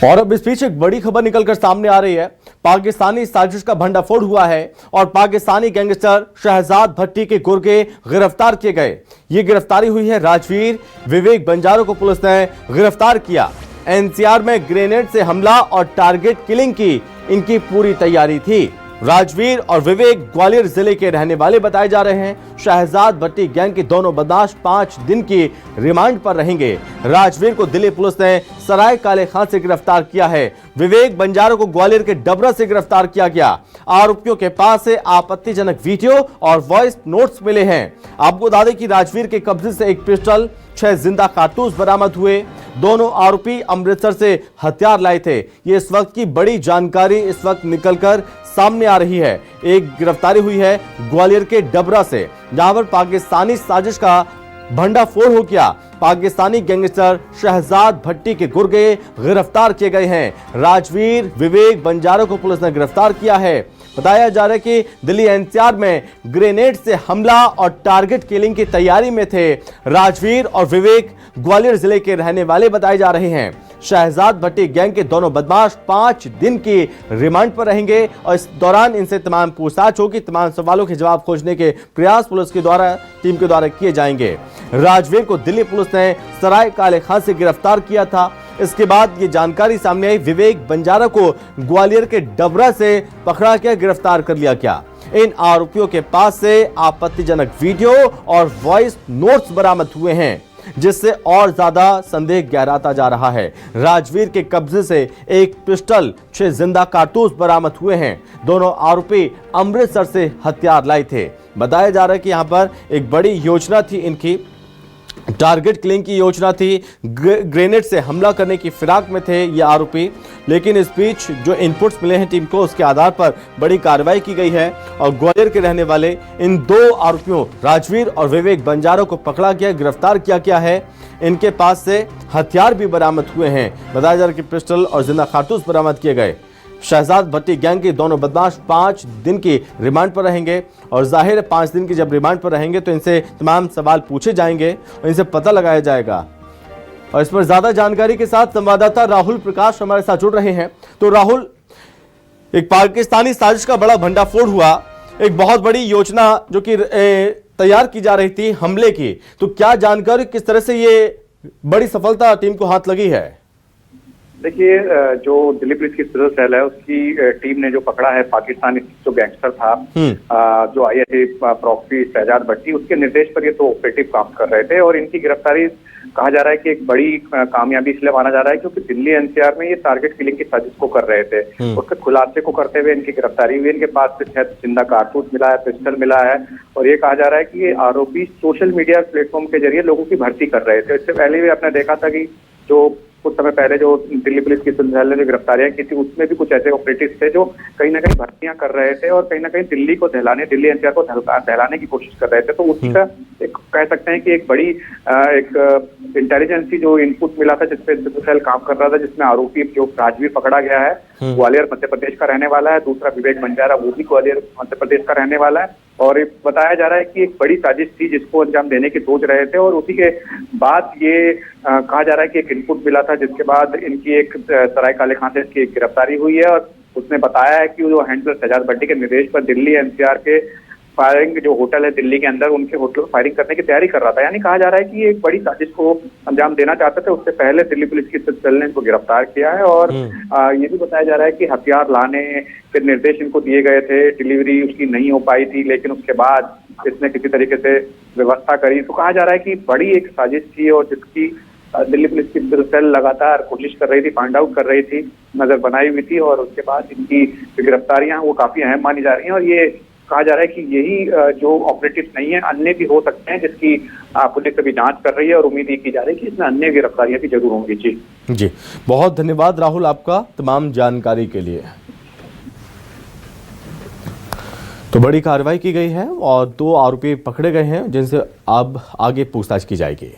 और अब इस बीच एक बड़ी खबर निकलकर सामने आ रही है। पाकिस्तानी साजिश का भंडाफोड़ हुआ है और पाकिस्तानी गैंगस्टर शहजाद भट्टी के गुर्गे गिरफ्तार किए गए। ये गिरफ्तारी हुई है राजवीर विवेक बंजारों को पुलिस ने गिरफ्तार किया। एनसीआर में ग्रेनेड से हमला और टारगेट किलिंग की इनकी पूरी तैयारी थी। राजवीर और विवेक ग्वालियर जिले के रहने वाले बताए जा रहे हैं। शहजाद भट्टी गैंग के दोनों बदमाश 5 दिन की रिमांड पर रहेंगे। राजवीर को दिल्ली पुलिस ने सराय काले खान से गिरफ्तार किया है। विवेक बंजारों को ग्वालियर के डबरा से गिरफ्तार किया गया। आरोपियों के पास से आपत्तिजनक वीडियो और वॉइस नोट्स मिले हैं। आपको बता दें कि राजवीर के कब्जे से एक पिस्टल, 6 जिंदा कारतूस बरामद हुए। दोनों आरोपी अमृतसर से हथियार लाए थे। ये इस वक्त की बड़ी जानकारी इस वक्त निकलकर सामने आ रही है। एक गिरफ्तारी हुई है ग्वालियर के डबरा से, जहां पर पाकिस्तानी साजिश का भंडाफोड़ हो गया। पाकिस्तानी गैंगस्टर शहजाद भट्टी के गुर्गे गिरफ्तार किए गए हैं। राजवीर विवेक बंजारों को पुलिस ने गिरफ्तार किया है। बताया जा रहा है कि दिल्ली एनसीआर में ग्रेनेड से हमला और टारगेट किलिंग की तैयारी में थे। राजवीर और विवेक ग्वालियर जिले के रहने वाले बताए जा रहे हैं। शहजाद भट्टी गैंग के दोनों बदमाश 5 दिन की रिमांड पर रहेंगे और इस दौरान इनसे तमाम पूछताछ होगी। तमाम सवालों के जवाब खोजने के प्रयास पुलिस के द्वारा टीम के द्वारा किए जाएंगे। राजवीर को दिल्ली पुलिस ने सराय काले खान से गिरफ्तार किया था। इसके बाद ये जानकारी सामने आई, विवेक बंजारा को ग्वालियर के डबरा से पकड़ा के गिरफ्तार कर लिया गया। इन आरोपियों के पास से आपत्तिजनक वीडियो और वॉइस नोट्स बरामद हुए हैं, जिससे और ज्यादा संदेह गहराता जा रहा है। राजवीर के कब्जे से एक पिस्टल, 6 जिंदा कारतूस बरामद हुए हैं। दोनों आरोपी अमृतसर से हथियार लाए थे। बताया जा रहा है कि यहां पर एक बड़ी योजना थी, इनकी टारगेट किलिंग की योजना थी। ग्रेनेड से हमला करने की फिराक में थे ये आरोपी। लेकिन इस बीच जो इनपुट्स मिले हैं टीम को, उसके आधार पर बड़ी कार्रवाई की गई है और ग्वालियर के रहने वाले इन 2 आरोपियों राजवीर और विवेक बंजारों को पकड़ा गया, गिरफ्तार किया गया है। इनके पास से हथियार भी बरामद हुए हैं। बताया जा रहा है कि पिस्टल और जिंदा कारतूस बरामद किए गए। शहजाद भट्टी गैंग के दोनों बदमाश 5 दिन की रिमांड पर रहेंगे और जाहिर है 5 दिन की जब रिमांड पर रहेंगे तो इनसे तमाम सवाल पूछे जाएंगे और इनसे पता लगाया जाएगा। और इस पर ज्यादा जानकारी के साथ संवाददाता राहुल प्रकाश हमारे साथ जुड़ रहे हैं। तो राहुल, एक पाकिस्तानी साजिश का बड़ा भंडाफोड़ हुआ, एक बहुत बड़ी योजना जो कि तैयार की जा रही थी हमले की, तो क्या जानकारी, किस तरह से ये बड़ी सफलता टीम को हाथ लगी है? देखिए, जो दिल्ली पुलिस की स्पेशल सेल है उसकी टीम ने जो पकड़ा है पाकिस्तानी जो गैंगस्टर था, जो आईएसआई प्रॉक्सी शहजाद भट्टी, उसके निर्देश पर ये 2 ऑपरेटिव काम कर रहे थे। और इनकी गिरफ्तारी कहा जा रहा है कि एक बड़ी कामयाबी इसलिए माना जा रहा है क्योंकि दिल्ली एनसीआर में ये टारगेट किलिंग की साजिश को कर रहे थे। उसके खुलासे को करते हुए इनकी गिरफ्तारी हुई। इनके पास से 6 जिंदा कारतूस मिला है, पिस्टल मिला है और ये कहा जा रहा है कि ये आरोपी सोशल मीडिया प्लेटफॉर्म के जरिए लोगों की भर्ती कर रहे थे। इससे पहले भी आपने देखा था कि जो कुछ समय पहले जो दिल्ली पुलिस की सेल ने जो गिरफ्तारियां की थी, उसमें भी कुछ ऐसे ऑपरेटिव्स थे जो कहीं ना कहीं भर्तियां कर रहे थे और कहीं ना कहीं दिल्ली एनसीआर को दहलाने की कोशिश कर रहे थे। तो उसी का एक कह सकते हैं कि एक बड़ी एक इंटेलिजेंसी जो इनपुट मिला था जिसपे सेल काम कर रहा था, जिसमें आरोपी जो राजवीर पकड़ा गया है ग्वालियर मध्य प्रदेश का रहने वाला है, दूसरा विवेक बंजारा वो भी ग्वालियर मध्य प्रदेश का रहने वाला है। और बताया जा रहा है कि एक बड़ी साजिश थी जिसको अंजाम देने की सोच रहे थे और उसी के बाद ये कहा जा रहा है कि एक इनपुट मिला था, जिसके बाद इनकी एक सराय काले खान से इसकी गिरफ्तारी हुई है। और उसने बताया है कि वो हैंडलर शहजाद भट्टी के निर्देश पर दिल्ली एनसीआर के फायरिंग जो होटल है दिल्ली के अंदर, उनके होटल पर फायरिंग करने की तैयारी कर रहा था। यानी कहा जा रहा है कि ये एक बड़ी साजिश को अंजाम देना चाहते थे। उससे पहले दिल्ली पुलिस की सेल ने इनको गिरफ्तार किया है और ये भी बताया जा रहा है कि हथियार लाने के निर्देश इनको दिए गए थे। डिलीवरी उसकी नहीं हो पाई थी, लेकिन उसके बाद इसने किसी तरीके से व्यवस्था करी। तो कहा जा रहा है कि बड़ी एक साजिश थी और जिसकी दिल्ली पुलिस की सेल लगातार कोशिश कर रही थी, फाइंड आउट कर रही थी, नजर बनाई हुई थी। और उसके बाद इनकी गिरफ्तारियां वो काफी अहम मानी जा रही हैं। और ये कहा जा रहा है कि यही जो ऑपरेटिव नहीं है, अन्य भी हो सकते हैं, जिसकी पुलिस अभी जांच कर रही है और उम्मीद ये की जा रही है कि इसमें अन्य गिरफ्तारियां भी जरूर होंगी। जी बहुत धन्यवाद राहुल आपका तमाम जानकारी के लिए। तो बड़ी कार्रवाई की गई है और 2 आरोपी पकड़े गए हैं जिनसे अब आगे पूछताछ की जाएगी।